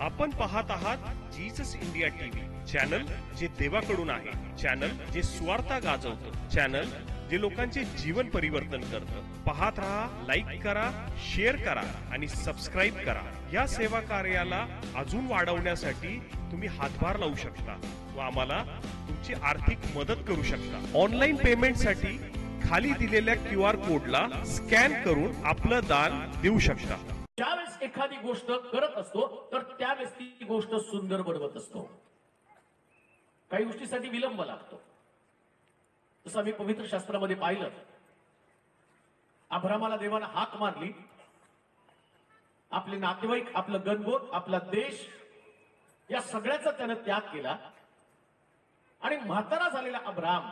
आपण पाहत आहात जीसस इंडिया टीव्ही चॅनल, जे देवाकडून आहे, चॅनल जे स्वार्थ गाजवतं, चॅनल जे लोकांचे जीवन परिवर्तन करतं। पाहत राहा, लाईक करा, शेअर करा आणि सबस्क्राईब करा। या सेवा कार्याला अजून वाढवण्यासाठी तुम्ही हातभार लावू शकता व आम्हाला तुमची आर्थिक मदत करू शकता। ऑनलाईन पेमेंटसाठी खाली दिलेल्या QR कोडला स्कॅन करून आपलं दान देऊ शकता। ज्यावेळेस एखादी गोष्ट करत असतो तर त्यावेळेस ती गोष्ट सुंदर बनवत असतो। काही गोष्टीसाठी विलंब लागतो। जसं आम्ही पवित्र शास्त्रामध्ये पाहिलं, अब्रामाला देवाने हाक मारली, आपले नातेवाईक, आपलं गणगोत, आपला देश, या सगळ्याचा त्याने त्याग केला आणि म्हातारा झालेला अब्राम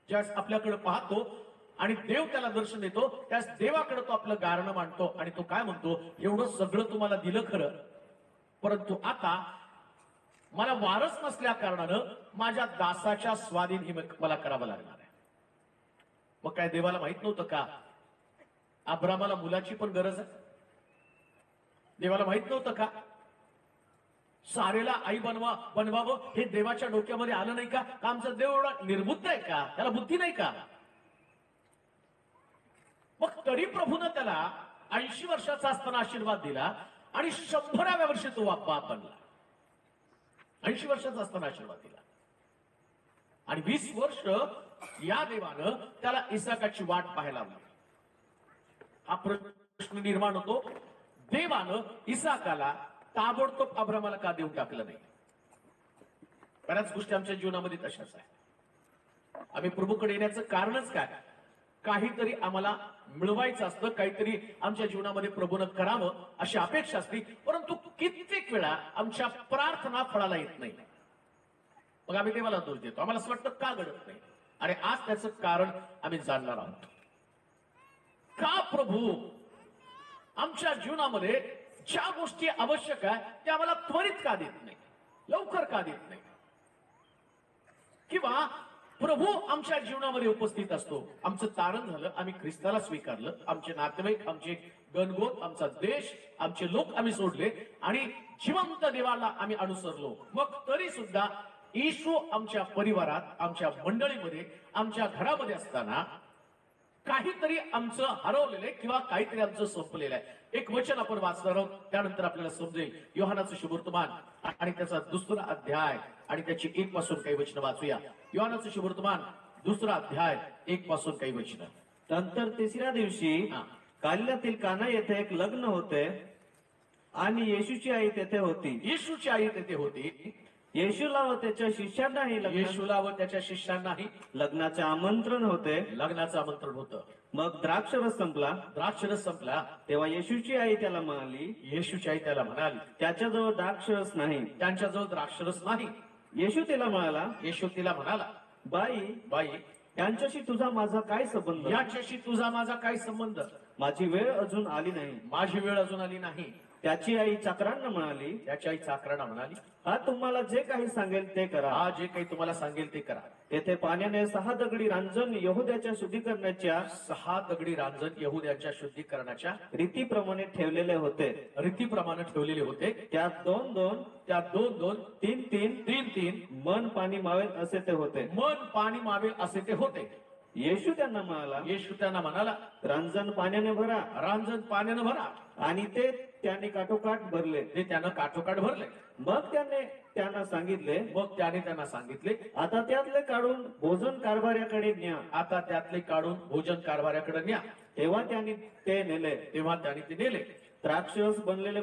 ज्यावेळेस आपल्याकडे पाहतो आणि देव त्याला दर्शन देतो, त्यास देवाकडे तो आपलं गारणं मांडतो आणि तो काय म्हणतो, एवढं सगळं तुम्हाला दिलं खरं, परंतु आता मला वारस नसल्या कारणानं माझ्या दासाच्या स्वाधीन ही मला करावं लागणार आहे। मग काय देवाला माहित नव्हतं का अब्रामाला मुलाची पण गरज आहे? देवाला माहित नव्हतं का सारेला आई बनवावं हे देवाच्या डोक्यामध्ये आलं नाही का? आमचा देव एवढा निर्बुद्ध आहे का? त्याला बुद्धी नाही का? मग तरी प्रभूनं त्याला 80 वर्षाचा असताना आशीर्वाद दिला आणि 100व्या वर्षी तो बाप बनला। 80 वर्षाचा असताना आशीर्वाद दिला आणि 20 वर्ष या देवानं त्याला इसाकाची वाट पाहायला लावली। हा प्रश्न निर्माण होतो, देवानं इसाकाला ताबडतोब अब्रामाला का देऊन टाकलं नाही? बऱ्याच गोष्टी आमच्या जीवनामध्ये तशाच आहे। आम्ही प्रभूकडे येण्याचं कारणच काय? काहीतरी आम्हाला मिळवायचं असतं, काहीतरी आमच्या जीवनामध्ये प्रभूनं करावं अशी अपेक्षा असते, परंतु कित्येक वेळा आमच्या प्रार्थना फळाला येत नाही। मग आम्ही देवाला दोष देतो, आम्हाला असं वाटतं का घडत नाही? आणि आज त्याचं कारण आम्ही जाणणार आहोत। का प्रभू आमच्या जीवनामध्ये ज्या गोष्टी आवश्यक आहे त्या आम्हाला त्वरित का देत नाही, लवकर का देत नाही? किंवा प्रभू आमच्या जीवनामध्ये उपस्थित असतो, आमचं तारण झालं, आम्ही ख्रिस्ताला स्वीकारलं, आमचे नातेवाईक, आमचे गणगोत, आमचा देश, आमचे लोक आम्ही सोडले आणि जिवंत देवाला आम्ही अनुसरलो, मग तरी सुद्धा येशू आमच्या परिवारात, आमच्या मंडळीमध्ये, आमच्या घरामध्ये असताना काहीतरी आमचं हरवलेलं आहे किंवा काहीतरी आमचं संपलेलं आहे। एक वचन आपण वाचणार आहोत, त्यानंतर आपल्याला समजेल। योहानाचं शुभवर्तमान आणि त्याचा 2रा अध्याय आणि त्याची 1 पासून काही वचनं वाचूया। योहानाचं शुभवर्तमान 2रा अध्याय 1 पासून काही वचनं। नंतर 3ऱ्या दिवशी गालिलातील काना येथे एक लग्न होते आणि येशूची आई तेथे होती। येशूची आई तेथे होती। येशूला व त्याच्या शिष्यांनाही लग्नाचे आमंत्रण होते। लग्नाचं आमंत्रण होतं। मग द्राक्षरस संपला। तेव्हा येशूची आई त्याला म्हणाली, त्याच्याजवळ द्राक्षरस नाही। त्यांच्याजवळ द्राक्षरस नाही। येशू तिला म्हणाला, बाई यांच्याशी तुझा माझा काय संबंध? याच्याशी तुझा माझा काय संबंध? माझी वेळ अजून आली नाही। त्याची आई चाकरांना म्हणाली, हा तुम्हाला जे काही सांगेल ते करा। तेथे पाण्याने 6 दगडी रांजण यहुद्याच्या शुद्धीकरणाच्या रीतीप्रमाणे ठेवलेले होते। त्यात दोन 3 मन पाणी मावेल असे ते होते। येशू त्यांना म्हणाला, रांजण पाण्याने भरा। आणि ते त्याने काठोकाठ भरले। मग त्याने त्यांना सांगितले, आता त्यातले काढून भोजन कारभार्याकडे न्या। तेव्हा त्यांनी ते नेले। द्राक्षरस बनलेले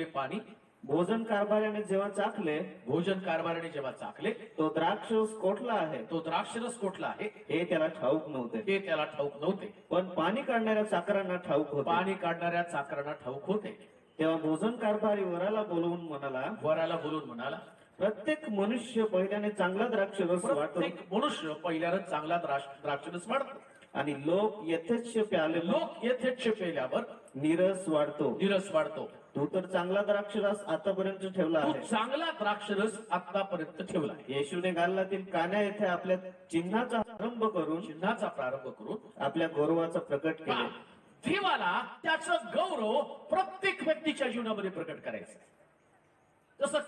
पाणी भोजन कारभार्याने जेव्हा चाखले, तो द्राक्षरस कोठला आहे हे त्याला ठाऊक नव्हते। पण पाणी काढणाऱ्या चाकरांना ठाऊक होते। तेव्हा भोजन कारभारी वराला बोलवून म्हणाला, प्रत्येक मनुष्य पहिल्याने चांगला द्राक्षरस वाढतो आणि लोक यथेच्छ प्याल्यावर नीरस वाढतो। तू तर चांगला द्राक्षरस आतापर्यंत ठेवला। येशूने गालिलातील काना येथे आपल्या चिन्हाचा प्रारंभ करून आपल्या गौरवाचा प्रकट केले। देवाला त्याचं गौरव प्रत्येक व्यक्तीच्या जीवनामध्ये प्रकट करायचं. जसं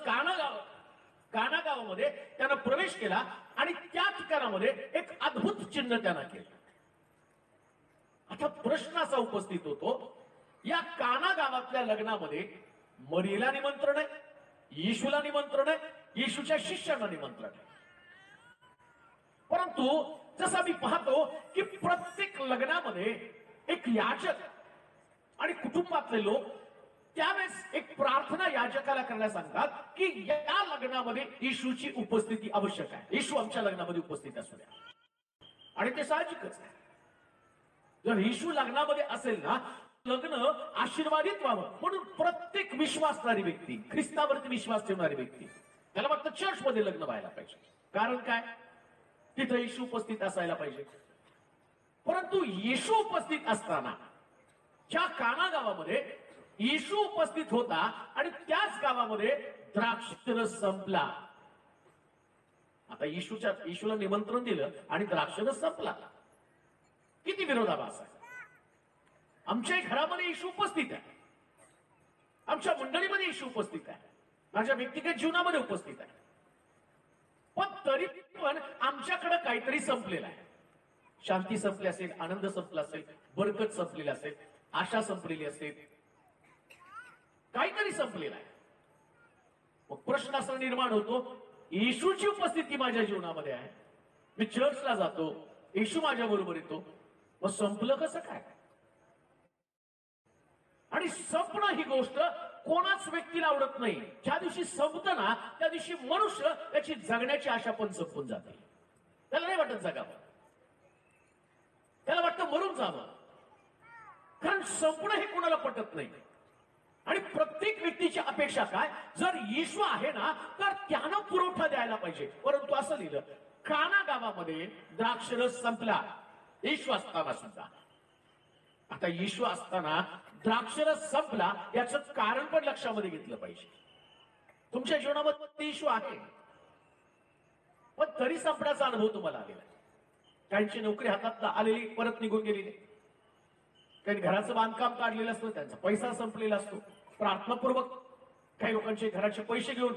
काना गावामध्ये त्यानं प्रवेश केला आणि त्या ठिकाणामध्ये एक अद्भुत चिन्ह त्यानं केलं. आता प्रश्न असा उपस्थित होतो, या काना गावातल्या लग्नामध्ये मरीला निमंत्रण आहे, येशूला निमंत्रण आहे, येशूच्या शिष्यांना निमंत्रण आहे. परंतु जसं मी पाहतो की प्रत्येक लग्नामध्ये एक याजक आणि कुटुंबातले लोक त्यावेळेस एक प्रार्थना याजकाला करायला सांगतात की या लग्नामध्ये येशूची उपस्थिती आवश्यक आहे. येशू आमच्या लग्नामध्ये उपस्थित असू द्या. आणि ते साहजिकच आहे. जर येशू लग्नामध्ये असेल ना, लग्न आशीर्वादित व्हावं म्हणून प्रत्येक विश्वासणारी व्यक्ती, ख्रिस्तावरती विश्वास ठेवणारी व्यक्ती, त्याला वाटतं चर्चमध्ये लग्न व्हायला पाहिजे. कारण काय? तिथं येशू उपस्थित असायला पाहिजे. परंतु येशू उपस्थित असताना ज्या काना गावामध्ये येशू उपस्थित होता आणि त्याच गावामध्ये द्राक्षरस संपला. आता येशूला निमंत्रण दिलं आणि द्राक्षरस संपला. किती विरोधाभास आहे. आमच्या घरामध्ये येशू उपस्थित आहे, आमच्या मंडळीमध्ये येशू उपस्थित आहे, माझ्या व्यक्तिगत जीवनामध्ये उपस्थित आहे, पण तरी पण आमच्याकडे काहीतरी संपलेलं आहे. शांती संपली असेल, आनंद संपला असेल, बरकत संपलेली असेल, आशा संपलेली असेल, काहीतरी संपलेलं आहे. मग प्रश्न असा निर्माण होतो, येशूची उपस्थिती माझ्या जीवनामध्ये आहे, मी चर्चला जातो, येशू माझ्या बरोबर येतो, मग संपलं कसं काय? आणि संपणं ही गोष्ट कोणाच व्यक्तीला आवडत नाही. ज्या दिवशी संपतं ना, त्या दिवशी मनुष्य त्याची जगण्याची आशा पण संपून जाते. त्याला नाही वाटत जगावं, त्याला वाटतं मरून जावं. कारण संपणं हे कोणाला पटत नाही. आणि प्रत्येक व्यक्तीची अपेक्षा काय? जर येशू आहे ना, तर त्यानं पुरवठा द्यायला पाहिजे. परंतु असं लिहिलं, काना गावामध्ये द्राक्षरस संपला, येशू असताना सुद्धा. आता येशू असताना द्राक्षरस संपला, याचं कारण पण लक्षामध्ये घेतलं पाहिजे. तुमच्या जीवनामध्ये येशू आहे, पण तरी संपण्याचा अनुभव तुम्हाला आलेला आहे. काहींची नोकरी हातात आलेली परत निघून गेलेली, काही घराचं बांधकाम काढलेलं असतं, त्यांचा पैसा संपलेला असतो, प्रार्थनापूर्वक काही लोकांचे घराचे पैसे घेऊन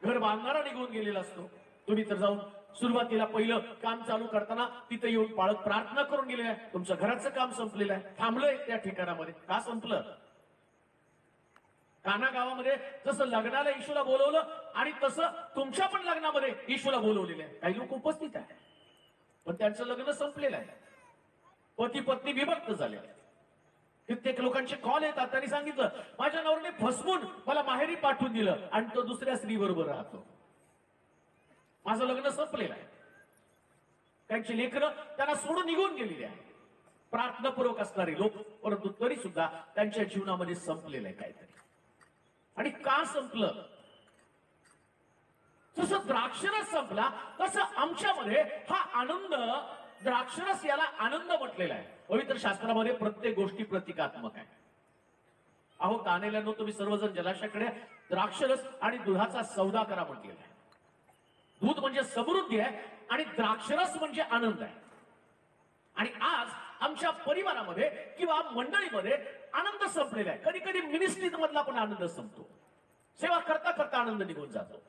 घर बांधणारा निघून गेलेला असतो. तुम्ही तर जाऊन सुरुवातीला पहिलं काम चालू करताना तिथे येऊन पाळत प्रार्थना करून गेलेलं आहे. तुमचं घराचं काम संपलेलं आहे, थांबलंय त्या ठिकाणामध्ये. का संपलं? काना गावामध्ये जसं लग्नाला येशूला बोलवलं आणि तसं तुमच्या पण लग्नामध्ये येशूला बोलवलेलं आहे. काही लोक उपस्थित आहे, पण त्यांचं लग्न संपलेलं आहे. पती पत्नी विभक्त झाले. कित्येक लोकांचे कॉल येतात, त्यांनी सांगितलं, माझ्या नवऱ्याने फसवून मला माहेरी पाठवून दिलं आणि तो दुसऱ्या स्त्री बरोबर राहतो, माझं लग्न संपलेलं आहे. त्यांची लेकरं त्यांना सोडून निघून गेलेली आहे. प्रार्थनापूर्वक असणारे लोक, परंतु तरी सुद्धा त्यांच्या जीवनामध्ये संपलेलं आहे काहीतरी. आणि का संपलं? जसं द्राक्षरस संपला तसं आमच्यामध्ये हा आनंद, द्राक्षरस याला आनंद म्हटलेला आहे. पवित्र शास्त्रामध्ये प्रत्येक गोष्टी प्रतिकात्मक आहे. अहो कानेल्यानो, तुम्ही सर्वजण जलाशयाकडे द्राक्षरस आणि दुधाचा सौदा करा म्हटलेला आहे. दूध म्हणजे समृद्धी आहे आणि द्राक्षरस म्हणजे आनंद आहे. आणि आज आमच्या परिवारामध्ये किंवा मंडळीमध्ये आनंद संपलेला आहे. कधी कधी मिनिस्ट्रीत मधला पण आनंद संपतो, सेवा करता करता आनंद निघून जातो.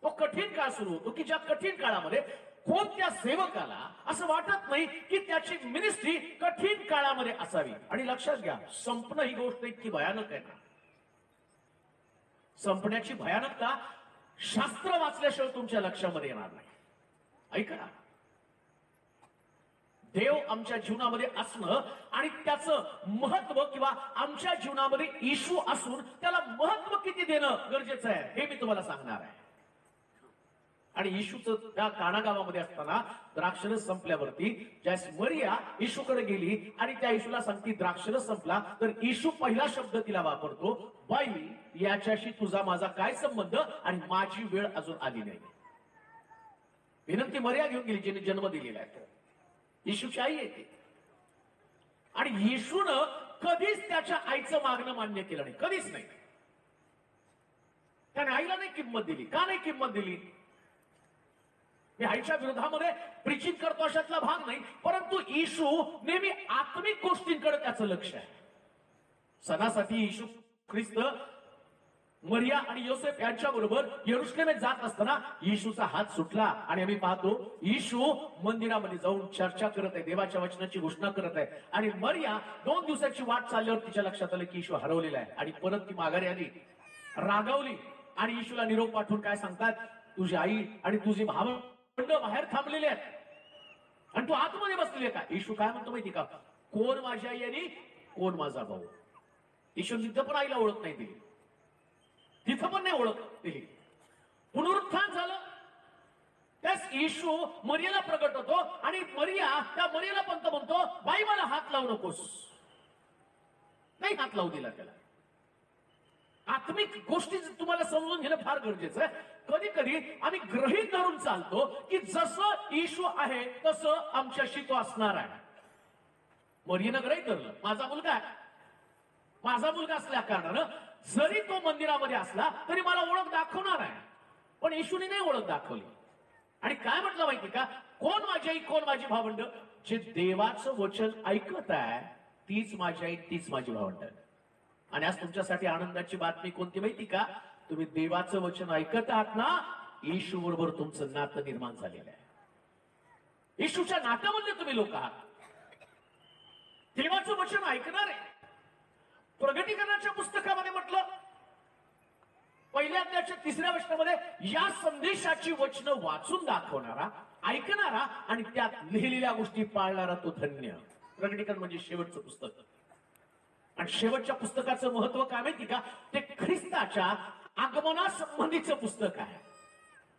तो कठीण काळ सुरू होतो की ज्या कठीण काळामध्ये कोणत्या सेवकाला असं वाटत नाही की त्याची मिनिस्ट्री कठीण काळामध्ये असावी. आणि लक्षात घ्या, संपणं ही गोष्ट इतकी भयानक आहे ना, संपण्याची भयानकता शास्त्र वाचल्याशिवाय तुमच्या लक्षामध्ये येणार नाही. ऐका, देव आमच्या जीवनामध्ये असणं आणि त्याचं महत्व किंवा आमच्या जीवनामध्ये येशू असून त्याला महत्व किती देणं गरजेचं आहे हे मी तुम्हाला सांगणार आहे. आणि येशूचं त्या काना गावामध्ये असताना द्राक्षरस संपल्यावरती ज्यावेळेस मरिया येशूकडे गेली आणि त्या येशूला सांगती द्राक्षरस संपला, तर येशू पहिला शब्द तिला वापरतो, बाई याच्याशी तुझा माझा काय संबंध आणि माझी वेळ अजून आली नाही. विनंती मरिया घेऊन गेली जिने जन्म दिलेला आहे. येशूची आई येते आणि येशूनं कधीच त्याच्या आईचं मागणं मान्य केलं नाही, कधीच नाही. त्याने आईला नाही किंमत दिली. का नाही किंमत दिली? मी आईच्या विरोधामध्ये प्रिचिंग करतो अशातला भाग नाही, परंतु येशू नेहमी आत्मिक गोष्टींकडे त्याचं लक्ष आहे. सणासाठी येशू ख्रिस्त मरिया आणि योसेफ यांच्या बरोबर यरुशलेमेत जात असताना येशूचा हात सुटला आणि आम्ही पाहतो येशू मंदिरामध्ये जाऊन चर्चा करत आहे, देवाच्या वचनाची घोषणा करत आहे. आणि मरिया 2 दिवसाची वाट चालल्यावर तिच्या लक्षात आलं की येशू हरवलेला आहे आणि परत ती माघारी आली, रागावली आणि येशूला निरोप पाठवून काय सांगतात, तुझी आई आणि तुझे भावंड बाहेर थांबलेले आहेत आणि तू आतमध्ये बसलेले का. येशू काय म्हणतो माहिती का, कोण माझी आई आणि कोण माझा भाऊ. येशू तिथं पण आईला ओळख नाही दिली, तिथं पण नाही ओळख दिली. पुनरुत्थान झालं त्यास येशू मरियाला प्रगट होतो आणि मरिया त्या मरियाला पण म्हणतो, बाई मला हात लावू नकोस. नाही हात लावू दिला त्याला. आत्मिक गोष्टी तुम्हाला समजून घेणं फार गरजेचं आहे. कधी कधी आम्ही गृहीत धरून चालतो की जसं येशू आहे तसं आमच्याशी तो असणार आहे. मरियेनं गृहीत धरलं, माझा मुलगा आहे, माझा मुलगा असल्या कारणानं जरी तो मंदिरामध्ये असला तरी मला ओळख दाखवणार आहे. पण येशूने नाही ओळख दाखवली. आणि काय म्हटलं माहिती का, कोण माझी आई कोण माझी भावंड. जे देवाचं वचन ऐकत आहे तीच माझी आई तीच माझी भावंड. आणि आज तुमच्यासाठी आनंदाची बातमी कोणती माहिती का, तुम्ही देवाचं वचन ऐकत आहात ना, येशू बरोबर तुमचं नातं निर्माण झालेलं आहे. येशूच्या नात्यामध्ये तुम्ही लोक आहात. देवाचं वचन ऐकणार आहे. प्रगटीकरणाच्या पुस्तकामध्ये म्हटलं पहिल्या अध्यायाच्या 3ऱ्या वचनामध्ये, या संदेशाची वचनं वाचून दाखवणारा, ऐकणारा आणि त्यात लिहिलेल्या गोष्टी पाळणारा तो धन्य. प्रगटीकरण म्हणजे शेवटचं पुस्तक. आणि शेवटच्या पुस्तकाचं महत्व काय माहिती का, ते ख्रिस्ताच्या आगमनासंबंधीचं पुस्तक आहे.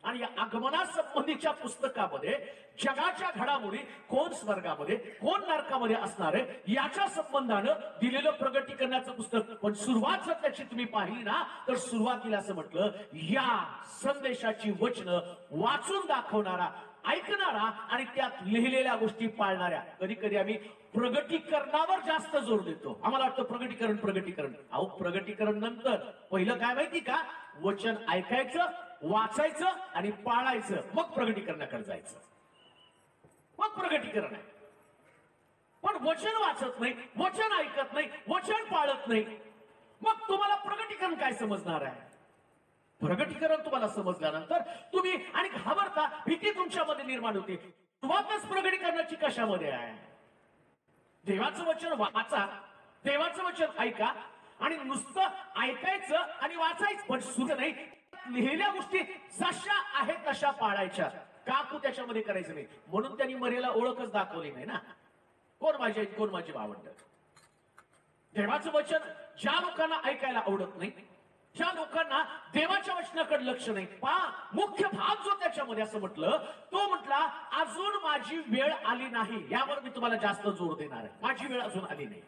आणि या आगमनासंबंधीच्या पुस्तकामध्ये जगाच्या घडामोडी, कोण स्वर्गामध्ये कोण नरकामध्ये असणार आहे याच्या संबंधानं दिलेलं प्रगटीकरणाचं पुस्तक. पण सुरुवात जर त्याची तुम्ही पाहिली ना, तर सुरुवातीला असं म्हटलं, या संदेशाची वचनं वाचून दाखवणारा, ऐकणारा आणि त्यात लिहिलेल्या गोष्टी पाळणाऱ्या. कधी कधी आम्ही प्रगटीकरणावर जास्त जोर देतो. आम्हाला वाटतं प्रगटीकरण प्रगटीकरण. अहो, प्रगटीकरण नंतर पहिलं काय माहिती का, वचन ऐकायचं, वाचायचं आणि पाळायचं, मग प्रगटीकरणाकडे जायचं, मग प्रगटीकरण आहे. पण वचन वाचत नाही, वचन ऐकत नाही, वचन पाळत नाही, मग तुम्हाला प्रगटीकरण काय समजणार आहे. प्रगटीकरण तुम्हाला समजल्यानंतर तुम्ही आणि घाबरता, भीती तुमच्यामध्ये निर्माण होते. सुरुवातच प्रगटीकरणाची कशामध्ये आहे. देवाचं वचन वाचा, देवाचं वचन ऐका आणि नुसतं ऐकायचं आणि वाचायचं, पण सुरू नाही, लिहिलेल्या गोष्टी जशा आहेत तशा पाळायच्या. काकू त्याच्यामध्ये करायचं नाही. म्हणून त्यांनी मरियेला ओळखच दाखवली नाही ना, कोण माझी आई कोण माझी भावंड. देवाचं वचन ज्या लोकांना ऐकायला आवडत नाही, ज्या लोकांना देवाच्या वचनाकडे लक्ष नाही, मुख्य भाग जो त्याच्यामध्ये असं म्हटलं, तो म्हटला अजून माझी वेळ आली नाही. यावर मी तुम्हाला जास्त जोर देणार आहे. माझी वेळ अजून आली नाही.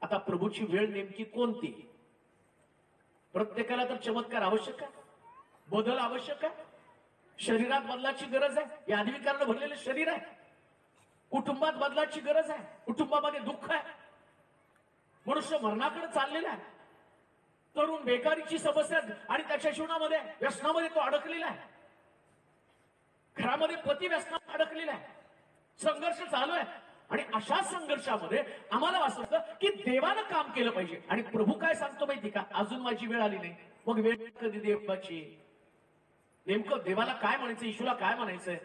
आता प्रभूची वेळ नेमकी कोणती. प्रत्येकाला तर चमत्कार आवश्यक आहे, बदल आवश्यक आहे, शरीरात बदलाची गरज आहे. यादवीकरण भरलेलं शरीर आहे. कुटुंबात बदलाची गरज आहे. कुटुंबामध्ये दुःख आहे. मनुष्य मरणाकडे चाललेला आहे. तरुण बेकारीची समस्या आणि त्याच्या जीवनामध्ये व्यसनामध्ये तो अडकलेला आहे. घरामध्ये पती व्यसनात अडकलेला आहे. संघर्ष चालू आहे. आणि अशा संघर्षामध्ये आम्हाला वाटतं की देवानं काम केलं पाहिजे. आणि प्रभू काय सांगतो माहिती का, अजून माझी वेळ आली नाही. मग वेळ कधी देवाची. नेमकं देवाला काय म्हणायचं, येशूला काय म्हणायचंय.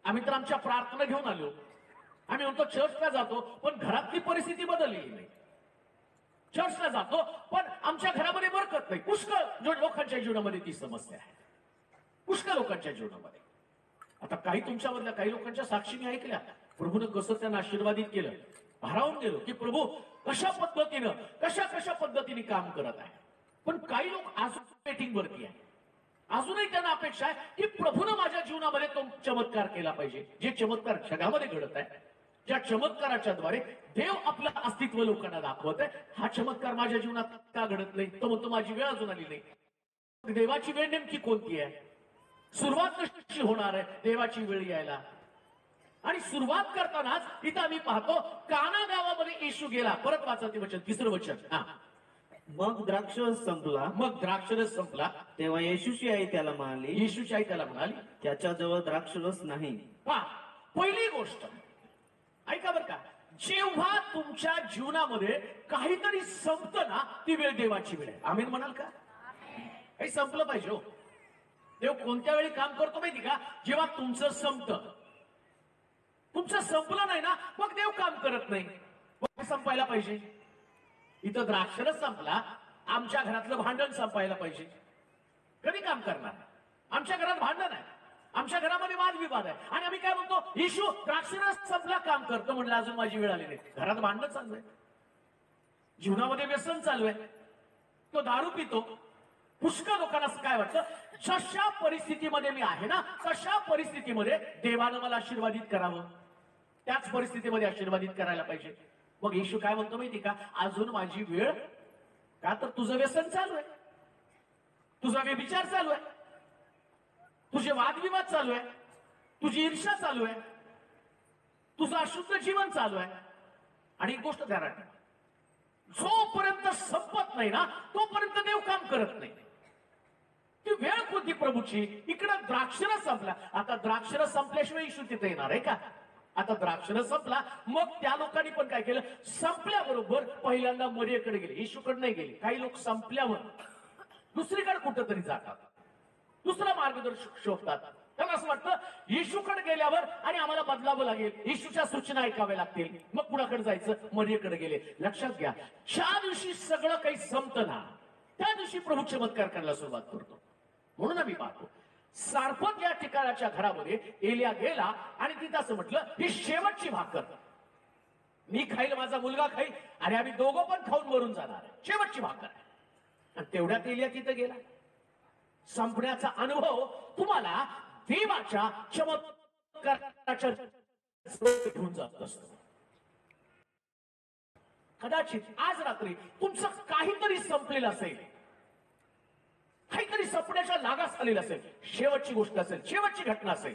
आम्ही तर आमच्या प्रार्थना घेऊन आलो. आम्ही म्हणतो चर्चला जातो, पण घरातली परिस्थिती बदललेली नाही. चर्चला जातो पण आमच्या घरामध्ये बरकत नाही. पुष्कळ लोकांच्या जीवनामध्ये ती समस्या आहे. पुष्कळ लोकांच्या जीवनामध्ये. आता काही तुमच्यामधल्या काही लोकांच्या साक्षी मी ऐकल्या. प्रभूनं कसं त्यांना आशीर्वादित केलं, भारावून गेलो की प्रभू कशा पद्धतीने काम करत आहे. पण काही लोक अजून वेटिंग वरती आहे. अजूनही त्यांना अपेक्षा आहे की प्रभूनं माझ्या जीवनामध्ये तो चमत्कार केला पाहिजे. जे चमत्कार जगामध्ये घडत आहे, ज्या चमत्काराच्या द्वारे देव आपलं अस्तित्व लोकांना दाखवत आहे, हा चमत्कार माझ्या जीवनात का घडत नाही. तो म्हणतो माझी वेळ अजून आली नाही. देवाची वेळ नेमकी कोणती आहे. सुरुवात कशी होणार आहे देवाची वेळ यायला. आणि सुरुवात करतानाच इथं आम्ही पाहतो काना गावामध्ये येशू गेला. परत वाचा ते वचन, 3रं वचन. मग द्राक्षरस संपला. मग द्राक्षरस संपला. तेव्हा येशूची आई त्याला म्हणाली, येशूची आई त्याला म्हणाली, त्याच्याजवळ द्राक्षरस नाही. पहा, पहिली गोष्ट ऐका बरं का, जेव्हा तुमच्या जीवनामध्ये काहीतरी संपतं ना, ती वेळ देवाची वेळ आहे. आमीन म्हणाल का? काही संपलं पाहिजे हो. देव कोणत्या वेळी काम करतो माहिती का? जेव्हा तुमचं संपतं. तुमचं संपलं नाही ना, मग देव काम करत नाही. मग संपायला पाहिजे. इथं द्राक्षरस संपला, आमच्या घरातलं भांडण संपायला पाहिजे. कधी काम करणार? आमच्या घरात भांडण आहे, आमच्या घरामध्ये वादविवाद आहे, आणि आम्ही काय म्हणतो, येशू द्राक्षरस संपला काम करतो म्हणलं, अजून माझी वेळ आली नाही. घरात भांडण चालू आहे, जीवनामध्ये व्यसन चालू आहे, तो दारू पितो. पुष्कळ लोकांना काय वाटतं, जशा परिस्थितीमध्ये मी आहे ना, तशा परिस्थितीमध्ये देवानं मला आशीर्वादित करावं, त्याच परिस्थितीमध्ये आशीर्वादित करायला पाहिजे. मग येशू काय म्हणतो माहिती का, अजून माझी वेळ, का तर तुझं व्यसन चालू आहे, तुझा व्यभिचार चालू आहे, तुझे वादविवाद चालू आहे, तुझी ईर्ष्या चालू आहे, तुझं अशुद्ध जीवन चालू आहे. आणि एक गोष्ट ध्यानात ठेवा, जोपर्यंत संपत नाही ना, तोपर्यंत देव काम करत नाही. ती वेळ कोणती प्रभूची? इकडं द्राक्षरस संपला. आता द्राक्षरस संपल्याशिवाय येशू तिथे येणार आहे का? आता द्राक्षरस संपला, मग त्या लोकांनी पण काय केलं, संपल्याबरोबर पहिल्यांदा मरियेकडे गेले, येशूकडे नाही गेले. काही लोक संपल्यावर दुसरीकडे कुठंतरी जातात, दुसरा मार्गदर्शक शोधतात. त्यांना असं वाटतं येशूकडे गेल्यावर आणि आम्हाला बदलावं लागेल, येशूच्या सूचना ऐकाव्या लागतील, मग कुणाकडे जायचं? मरियेकडे गेले. लक्षात घ्या, ज्या दिवशी सगळं काही संपतं ना, त्या दिवशी प्रभू चमत्कार करायला सुरुवात करतो. म्हणून आम्ही पाहतो, सारपत या ठिकाणाच्या घरामध्ये एलिया गेला आणि तिथं असं म्हटलं, ही शेवटची भाकर मी खाईल, माझा मुलगा खाईल, आणि आम्ही दोघं पण खाऊन मरून जाणार, शेवटची भाकर. आणि तेवढ्यात एलिया तिथं गेला. संपण्याचा अनुभव तुम्हाला देवाच्या चमत्काराच्या घेऊन जात असतो. कदाचित आज रात्री तुमचं काहीतरी संपलेलं असेल, काहीतरी संपण्याच्या लागास आलेलं असेल, शेवटची गोष्ट असेल, शेवटची घटना असेल.